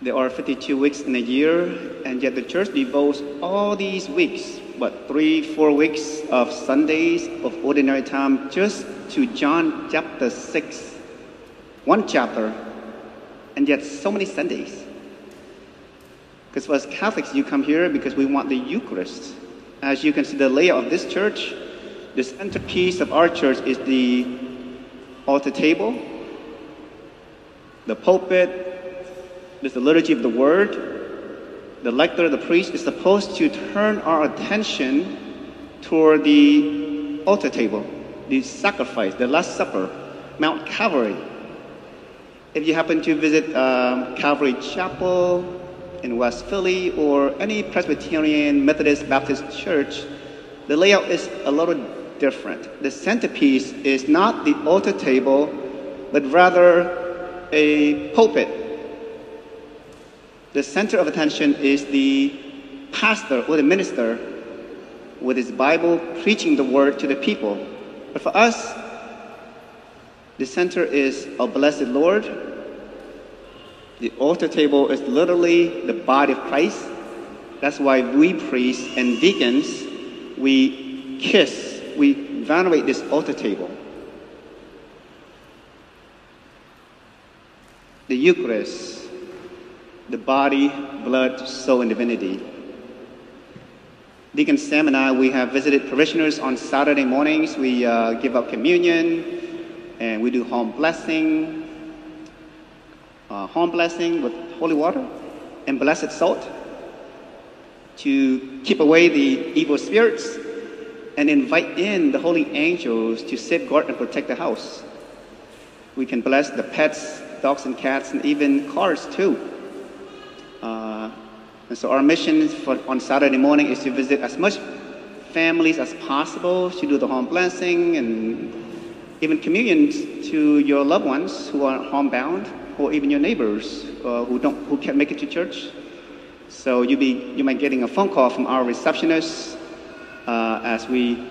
There are 52 weeks in a year, and yet the church devotes all these weeks, 3, 4 weeks of Sundays of ordinary time just to John chapter 6. One chapter, and yet so many Sundays. Because for us Catholics, you come here because we want the Eucharist. As you can see the layout of this church, the centerpiece of our church is the altar table, the pulpit. There's the liturgy of the word. The lector, the priest, is supposed to turn our attention toward the altar table, the sacrifice, the Last Supper, Mount Calvary. If you happen to visit Calvary Chapel in West Philly or any Presbyterian, Methodist, Baptist church, the layout is a little different. The centerpiece is not the altar table, but rather a pulpit. The center of attention is the pastor or the minister with his Bible preaching the word to the people. But for us, the center is our blessed Lord. The altar table is literally the body of Christ. That's why we priests and deacons, we venerate this altar table. The Eucharist, the body, blood, soul, and divinity. Deacon Sam and I, we have visited parishioners on Saturday mornings. We give out communion, and we do home blessing with holy water and blessed salt to keep away the evil spirits and invite in the holy angels to safeguard and protect the house. We can bless the pets, dogs and cats, and even cars too. And so our mission on Saturday morning is to visit as much families as possible, to do the home blessing and even communion to your loved ones who are homebound, or even your neighbors who can't make it to church. So you might getting a phone call from our receptionist as we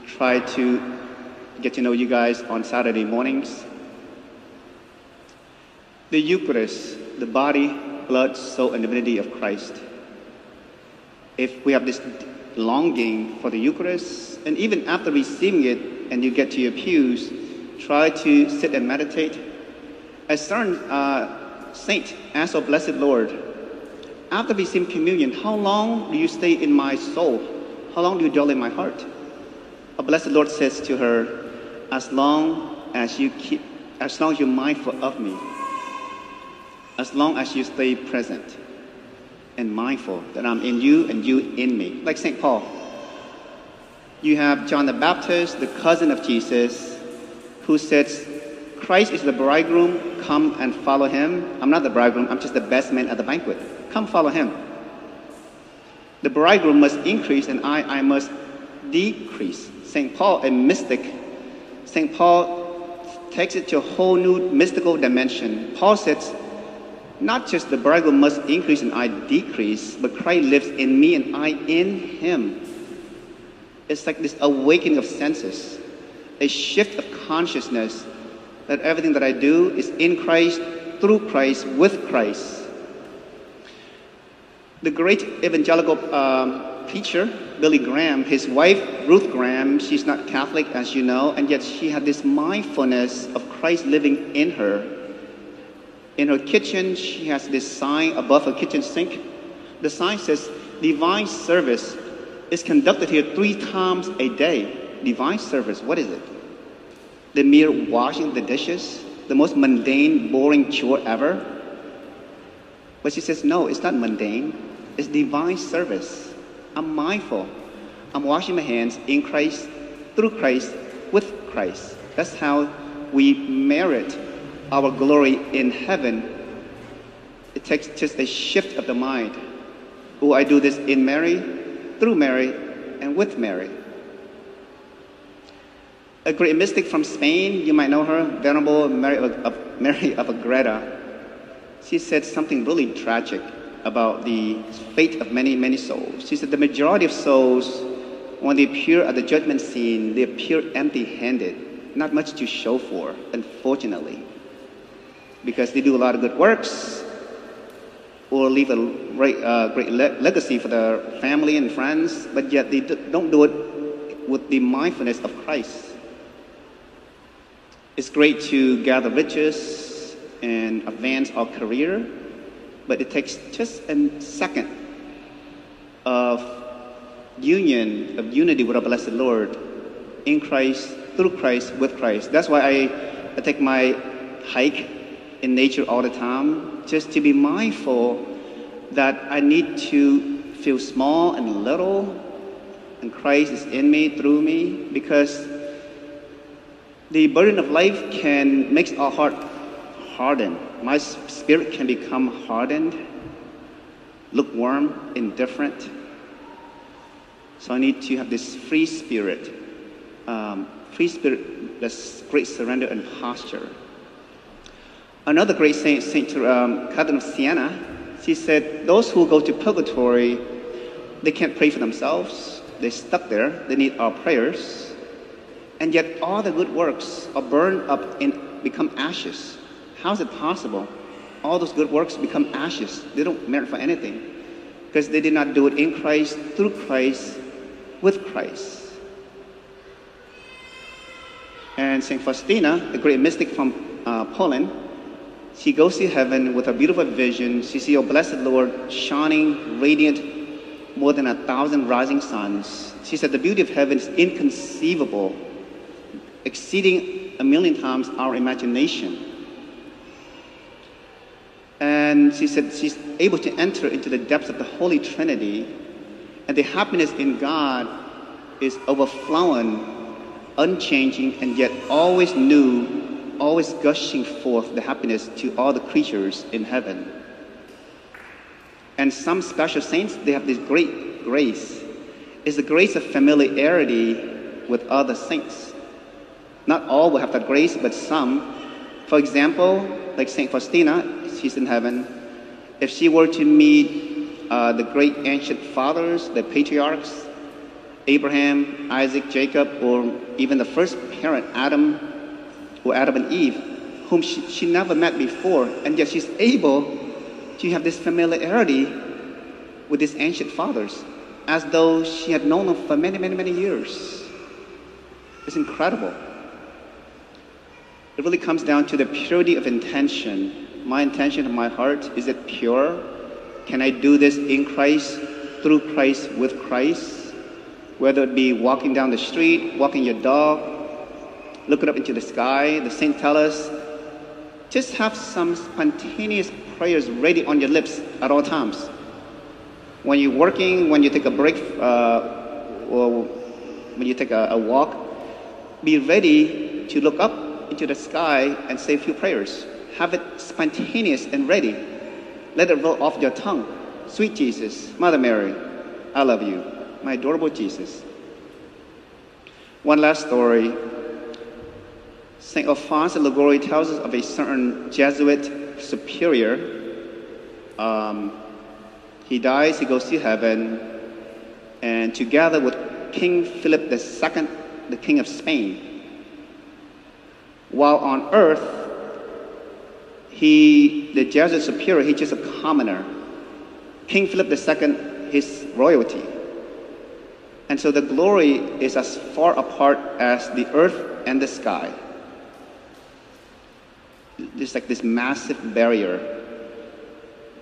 try to get to know you guys on Saturday mornings. The Eucharist, the body, blood, soul, and divinity of Christ. If we have this longing for the Eucharist, and even after receiving it and you get to your pews, try to sit and meditate. As certain saint asked our blessed Lord, after receiving communion, how long do you stay in my soul? How long do you dwell in my heart? Our blessed Lord says to her, as long as you're mindful of me, as long as you stay present and mindful that I'm in you and you in me. Like St. Paul. You have John the Baptist, the cousin of Jesus, who says, Christ is the bridegroom, come and follow him. I'm not the bridegroom, I'm just the best man at the banquet. Come follow him. The bridegroom must increase and I must decrease. St. Paul, a mystic, St. Paul takes it to a whole new mystical dimension. Paul says, not just the bridegroom must increase and I decrease, but Christ lives in me and I in him. It's like this awakening of senses, a shift of consciousness that everything that I do is in Christ, through Christ, with Christ. The great evangelical preacher, Billy Graham, his wife, Ruth Graham, she's not Catholic, as you know, and yet she had this mindfulness of Christ living in her. In her kitchen, she has this sign above her kitchen sink. The sign says, divine service is conducted here 3 times a day. Divine service, what is it? The mere washing the dishes? The most mundane, boring chore ever? But she says, no, it's not mundane. It's divine service. I'm mindful. I'm washing my hands in Christ, through Christ, with Christ. That's how we merit our glory in heaven. It takes just a shift of the mind. Oh, I do this in Mary, through Mary, and with Mary. A great mystic from Spain, you might know her, Venerable Mary of Agreda. She said something really tragic about the fate of many, many souls. She said the majority of souls, when they appear at the judgment scene, they appear empty-handed, not much to show for, unfortunately. Because they do a lot of good works, or leave a great legacy for their family and friends, but yet they don't do it with the mindfulness of Christ. It's great to gather riches and advance our career, but it takes just a second of unity with our blessed Lord in Christ, through Christ, with Christ. That's why I take my hike in nature all the time, just to be mindful that I need to feel small and little, and Christ is in me, through me, because the burden of life can make our heart harden. My spirit can become hardened, lukewarm, indifferent. So I need to have this free spirit, that's great surrender and posture. Another great saint, Saint Catherine of Siena, she said, those who go to purgatory, they can't pray for themselves. They're stuck there. They need our prayers. And yet all the good works are burned up and become ashes. How is it possible? All those good works become ashes. They don't merit for anything because they did not do it in Christ, through Christ, with Christ. And Saint Faustina, a great mystic from Poland, she goes to heaven with a beautiful vision. She sees our blessed Lord shining, radiant, more than 1,000 rising suns. She said the beauty of heaven is inconceivable, exceeding 1,000,000 times our imagination. And she said she's able to enter into the depths of the Holy Trinity, and the happiness in God is overflowing, unchanging, and yet always new, always gushing forth the happiness to all the creatures in heaven. And some special saints, they have this great grace. It's the grace of familiarity with other saints. Not all will have that grace, but some. For example, like Saint Faustina, she's in heaven. If she were to meet the great ancient fathers, the patriarchs, Abraham, Isaac, Jacob, or even the first parent, Adam and Eve, whom she never met before, and yet she's able to have this familiarity with these ancient fathers, as though she had known them for many, many, many years. It's incredible. It really comes down to the purity of intention. My intention of my heart, is it pure? Can I do this in Christ, through Christ, with Christ? Whether it be walking down the street, walking your dog, looking up into the sky, the saint tell us, just have some spontaneous prayers ready on your lips at all times. When you're working, when you take a break, or when you take a walk, be ready to look up into the sky and say a few prayers. Have it spontaneous and ready. Let it roll off your tongue. Sweet Jesus, Mother Mary, I love you, my adorable Jesus. One last story. St. Alphonse of Liguori tells us of a certain Jesuit superior. He dies, he goes to heaven, and together with King Philip II, the King of Spain, while on earth, the Jesuit superior, he's just a commoner. King Philip II, his royalty. And so the glory is as far apart as the earth and the sky. There's like this massive barrier,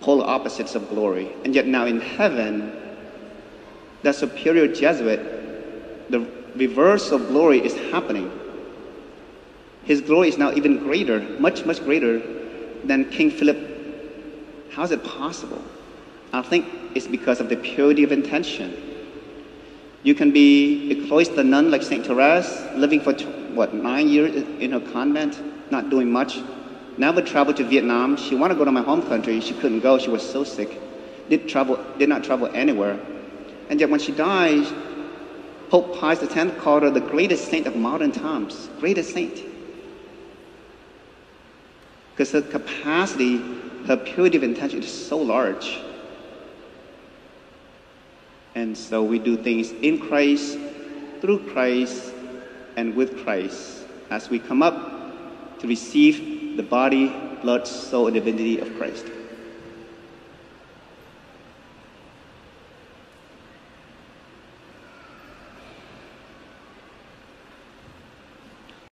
polar opposites of glory. And yet now in heaven, that superior Jesuit, the reverse of glory is happening. His glory is now even greater, much, much greater than King Philip. How is it possible? I think it's because of the purity of intention. You can be a cloistered nun like St. Therese, living for 9 years in her convent, not doing much. Never traveled to Vietnam. She wanted to go to my home country. She couldn't go. She was so sick. Did not travel anywhere. And yet when she died, Pope Pius X called her the greatest saint of modern times. Greatest saint. Because her capacity, her purity of intention is so large. And so we do things in Christ, through Christ, and with Christ as we come up to receive the body, blood, soul, and divinity of Christ.